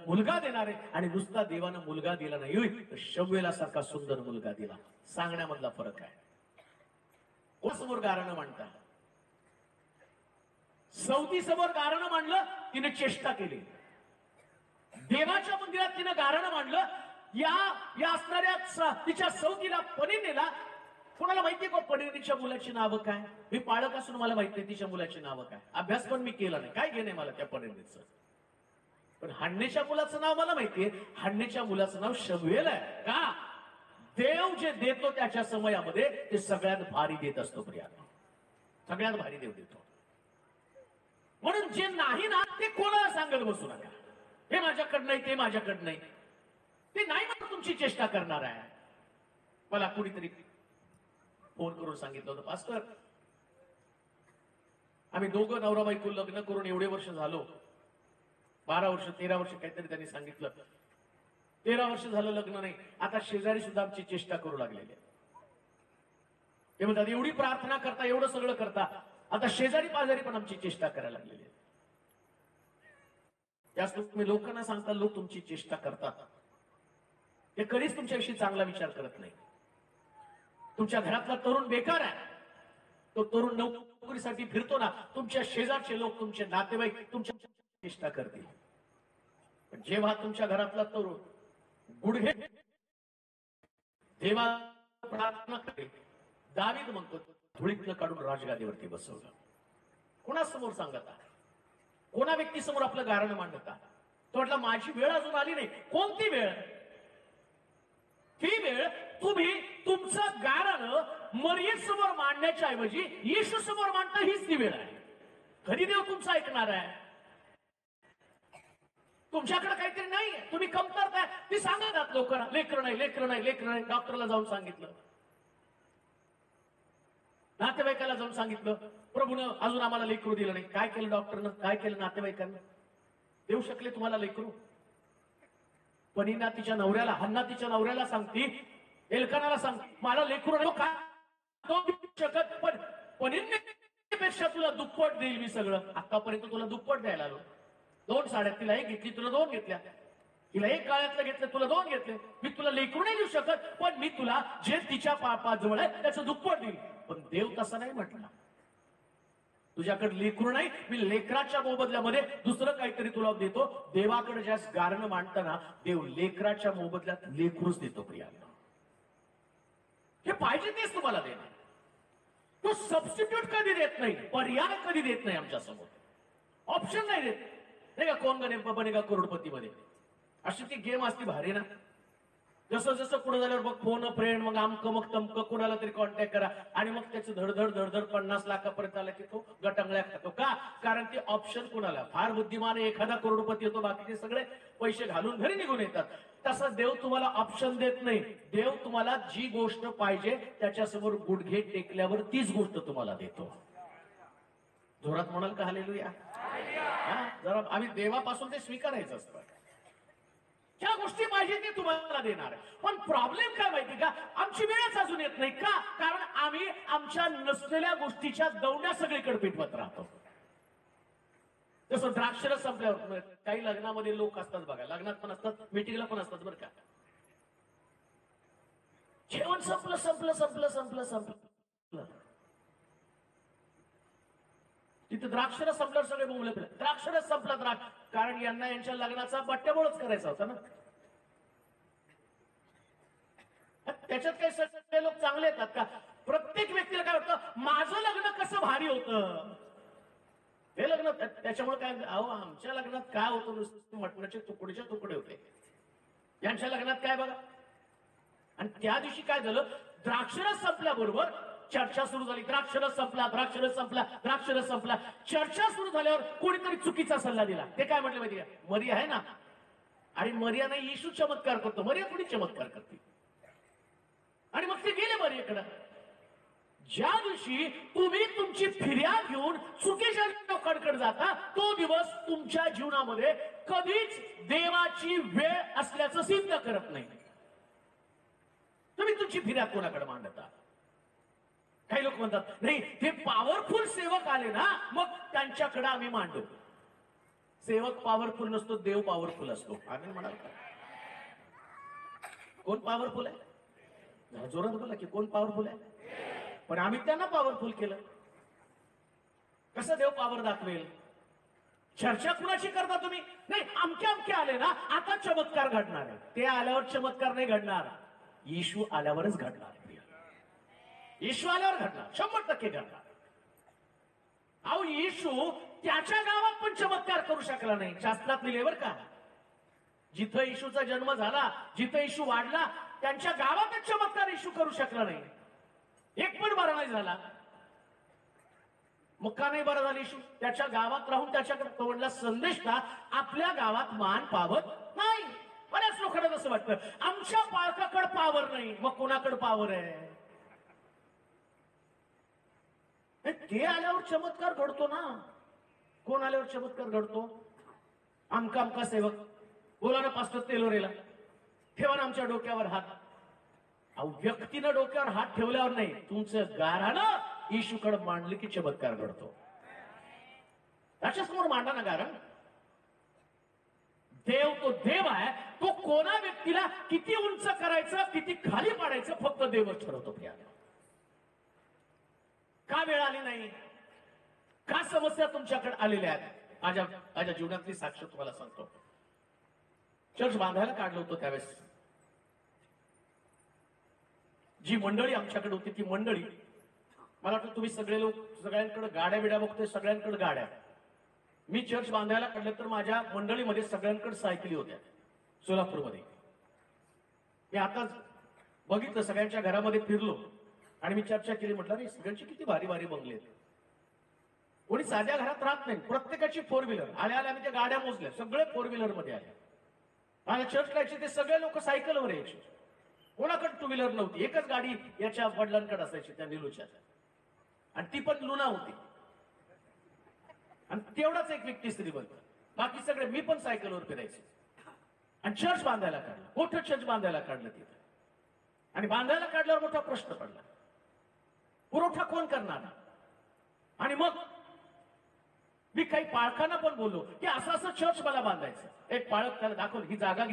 मुलगा देणार आहे. आणि नुसता देवानं मुलगा दिला नाही, तर शमूएला सारखा सुंदर मुलगा दिला. सांगण्यामधला फरक आहे. समोर गारणं मांडता, सौती समोर गारणं मांडलं, तिने चेष्टा केली. देवाच्या मंदिरात तिनं गारणं मांडलं. या असणाऱ्या तिच्या सौतीला पनीनेला. कोणाला माहितीये का पनीनीच्या मुलाची नावं काय? मी पाळक असून मला माहिती आहे तिच्या मुलाची नावं काय. अभ्यास पण मी केला नाही, काय घेणे मला त्या पनीनीचं. पण हन्नेच्या मुलाचं नाव मला माहितीये. हन्नेच्या मुलाचं नाव शमूएल आहे. का? देव जे देतो त्याच्या समयामध्ये ते सगळ्यात भारी देत असतो. प्रिया, सगळ्यात भारी देव देतो. म्हणून जे नाही ना ते कोणाला सांगत बसू नका. हे माझ्याकडं नाही, ते माझ्याकडं नाही. ते नाही म्हणून तुमची चेष्टा करणार आहे. मला कुणीतरी फोन करून सांगितलं होतं, पास्टर आम्ही दोघं नवरा बायको लग्न करून एवढे वर्ष झालो, 12 वर्ष 13 वर्ष काहीतरी त्यांनी सांगितलं. 13 वर्ष झालं लग्न नाही. आता शेजारी सुद्धा आमची चेष्टा करू लागलेली. ते म्हणतात एवढी प्रार्थना करता, एवढं सगळं करता, आता शेजारी पाजारी पण आमची चेष्टा करायला लागलेली आहे. जास्त तुम्ही लोकांना सांगता, लोक तुमची चेष्टा करतात. ते कधीच तुमच्याविषयी चांगला विचार करत नाही. तुमच्या घरातला तरुण बेकार आहे, तो तरुण नोकरीसाठी फिरतो ना, तुमच्या शेजारचे लोक, तुमचे नातेवाईक तुमच्या चेष्टा करतील. पण जेव्हा तुमच्या घरातला तरुण गुडघे देवा प्रार्थना करेल, दावीद म्हणतो धुळीतनं काढून राजगादीवरती बसवलं. कोणासमोर सांगता? कोणा व्यक्तीसमोर आपलं गारणं मांडता? तो म्हटलं माझी वेळ अजून आली नाही. कोणती वेळ? ती वेळ तुम्ही तुमचं गारणं मर्यादेसमोर मांडण्याच्या ऐवजी येशू समोर मांडता, हीच ती वेळ आहे. कधी देव तुमचं ऐकणार आहे? तुमच्याकडे काहीतरी नाही, तुम्ही कमतरताय, ती सांगतात लोकांना लेकरं नाही, लेकरं नाही, लेकरं नाही. डॉक्टरला जाऊन सांगितलं, नातेवाईकाला जाऊन सांगितलं, प्रभूनं अजून आम्हाला लेकरू दिलं नाही. काय केलं डॉक्टरनं? काय केलं नातेवाईकांना? देऊ शकले तुम्हाला लेकरू? पनीना तिच्या नवऱ्याला, हन्ना तिच्या नवऱ्याला सांगती, एल्कानाला सांगती मला लेकरू नाही. काय तो देऊ शकत, पण पनीरपेक्षा तुला दुप्पट देईल मी सगळं. आतापर्यंत तुला दुप्पट द्यायला आलो. 2 साड्या तिला एक घेतली, तुला 2 घेतल्या. तिला एक काळ्यातलं घेतलं, तुला 2 घेतले. मी तुला लेकरू नाही देऊ शकत, पण मी तुला जे तिच्या पापाजवळ आहे त्याचं दुप्पट देईल. पण देव तसं नाही म्हटला. तुझ्याकडे लेकरू नाही, मी लेकराच्या मोबदल्यामध्ये दुसरं काहीतरी तुला देतो. देवाकडे ज्या गारणं मांडताना देव लेकराच्या मोबदल्यात लेकरूच देतो प्रियांना. हे पाहिजे तेच तुम्हाला देणार. तो सबस्टिट्यूट कधी देत नाही, पर्याय कधी देत नाही. आमच्या समोर ऑप्शन नाही देत. नाही का कोण बनेगा करोडपती मध्ये अशी ती गेम असती भारी ना. जसं जसं पुढे झाल्यावर मग फोन फ्रेंड, मग आमक मग तमक, कुणाला तरी कॉन्टॅक्ट करा आणि मग त्याचं धडधड धडधड 50 लाखापर्यंत आला की तो गटांगळ्या खातो. का? कारण ते ऑप्शन कुणाला फार बुद्धिमान एखादा करोडपती होतो, बाकीचे सगळे पैसे घालून घरी निघून येतात. तसं देव तुम्हाला ऑप्शन देत नाही. देव तुम्हाला जी गोष्ट पाहिजे त्याच्यासमोर गुडघे टेकल्यावर तीच गोष्ट तुम्हाला देतो. जोरात म्हणाल का हालेलुया? जरा आम्ही देवापासून ते स्वीकारायचं असतं. ज्या गोष्टी पाहिजे ते तुम्हाला देणार. पण प्रॉब्लेम काय माहिती का? आमची वेळच अजून येत नाही. का? कारण आम्ही आमच्या नसलेल्या गोष्टीच्या दौड्या सगळीकडे पेटवत राहतो. जसं द्राक्षरस संपल्यावर काही लग्नामध्ये लोक असतात बघा, लग्नात पण असतात, मीटिंगला पण असतात बरं का. जेवण संपलं संपलं संपलं संपलं संपलं, तिथे द्राक्षरस संपल्यावर सगळे बोंबले फिरले. द्राक्षरस संपला द्राक्ष, कारण यांना यांच्या लग्नाचा बट्ट्याबोळच करायचा होता ना. त्याच्यात काही सगळे लोक चांगले येतात का? प्रत्येक व्यक्तीला काय वाटतं, माझं लग्न कसं भारी होतं, हे लग्न त्याच्यामुळे काय. अहो आमच्या लग्नात काय होतं, नुसतं मटणाचे तुकडे होते. यांच्या लग्नात काय बघा. आणि त्या दिवशी काय झालं, द्राक्षरस संपल्याबरोबर चर्चा सुरू झाली. द्राक्षरस संपला, द्राक्षरस संपला, द्राक्षरस संपला. चर्चा सुरू झाल्यावर कोणीतरी चुकीचा सल्ला दिला. ते काय म्हटलं माहिती का? मरिया आहे ना, आणि मरिया नाही, येशू चमत्कार करतो. मरिया थोडी चमत्कार करते. आणि मग ते गेले मरियाकडे. ज्या दिवशी तुम्ही तुमची फिर्याद घेऊन चुकीच्या लोकांकडे जाता, तो दिवस तुमच्या जीवनामध्ये कधीच देवाची वेळ असल्याचं सिद्ध करत नाही. तुम्ही तुमची फिर्याद कोणाकडे मांडता? काही लोक म्हणतात नाही, ते पॉवरफुल सेवक आले ना, मग त्यांच्याकडे आम्ही मांडू. सेवक पॉवरफुल नसतो, देव पॉवरफुल असतो. आम्ही म्हणाल का? कोण पॉवरफुल आहे? जोरात बोला की कोण पॉवरफुल आहे? पण आम्ही त्यांना पॉवरफुल केलं. कसं देव पॉवर दाखवेल? चर्चा कुणाची करता तुम्ही? नाही, अमके आले ना, आता चमत्कार घडणार आहे. ते आल्यावर चमत्कार नाही घडणार, येशू आल्यावरच घडणार. येशू आल्यावर घडणार, 100% घडणार. अहो येशू त्याच्या गावात पण चमत्कार करू शकला नाही. शास्त्रात लिहिले बरं का, जिथं येशूचा जन्म झाला, जिथं येशू वाढला, त्यांच्या गावातच चमत्कार येशू करू शकला नाही. एक पण बरा नाही झाला. मग का नाही बरा झाला येशू? त्याच्या गावात राहून त्याच्याकडे तो म्हणला संदेश का आपल्या गावात मान पावत नाही. बऱ्याच लोकांना असं वाटतं, आमच्या पालकाकडे पावर नाही, मग कोणाकडे पावर आहे? ते आल्यावर चमत्कार घडतो ना. कोण आल्यावर चमत्कार घडतो? आमका सेवक. बोला ना पास्टर तेलोरेला, ठेवा ना आमच्या डोक्यावर हात. अहो व्यक्तीनं डोक्यावर हात ठेवल्यावर नाही, तुमचं गारानं येशूकडे मांडलं की चमत्कार घडतो. त्याच्यासमोर मांडा ना गारण. देव तो देव आहे. तो कोणा व्यक्तीला किती उंच करायचं, किती खाली पाडायचं, फक्त देवच ठरवतो. का वेळ आली नाही? का समस्या तुमच्याकडे आलेल्या आहेत? माझ्या जीवनातली साक्ष तुम्हाला सांगतो. चर्च बांधायला काढलं होतं त्यावेळेस जी मंडळी आमच्याकडे होती, ती मंडळी, मला वाटतं तुम्ही सगळे लोक सगळ्यांकडे गाड्या बिड्या बघतोय, सगळ्यांकडे गाड्या. मी चर्च बांधायला काढलं तर माझ्या मंडळीमध्ये सगळ्यांकडे सायकली होत्या. सोलापूरमध्ये मी आताच बघितलं, सगळ्यांच्या घरामध्ये फिरलो आणि मी चर्चा केली. म्हटलं रे, सगळ्यांची किती भारी भारी बंगले आहेत. कोणी साध्या घरात राहत नाही. प्रत्येकाची 4 व्हीलर. आल्या आल्या आम्ही त्या गाड्या मोजल्या, सगळे 4 व्हीलर मध्ये आले. आणि चर्च करायचे ते सगळे लोक सायकलवर यायचे. कोणाकडे 2 व्हीलर नव्हती. एकच गाडी याच्या वडिलांकडे असायची, त्या निलूच्या, आणि ती पण लुना होती. आणि तेवढाच एक व्यक्ती श्रीमंत, बाकी सगळे. मी पण सायकलवर फिरायचे. आणि चर्च बांधायला काढलं, मोठं चर्च बांधायला काढलं तिथं. आणि बांधायला काढल्यावर मोठा प्रश्न पडला, मोठा कोण करणार? आणि मग मी काही पाळकांना पण बोललो की असं असं चर्च मला बांधायचं. एक पाळक त्याला दाखवलं, ही जागा घेतली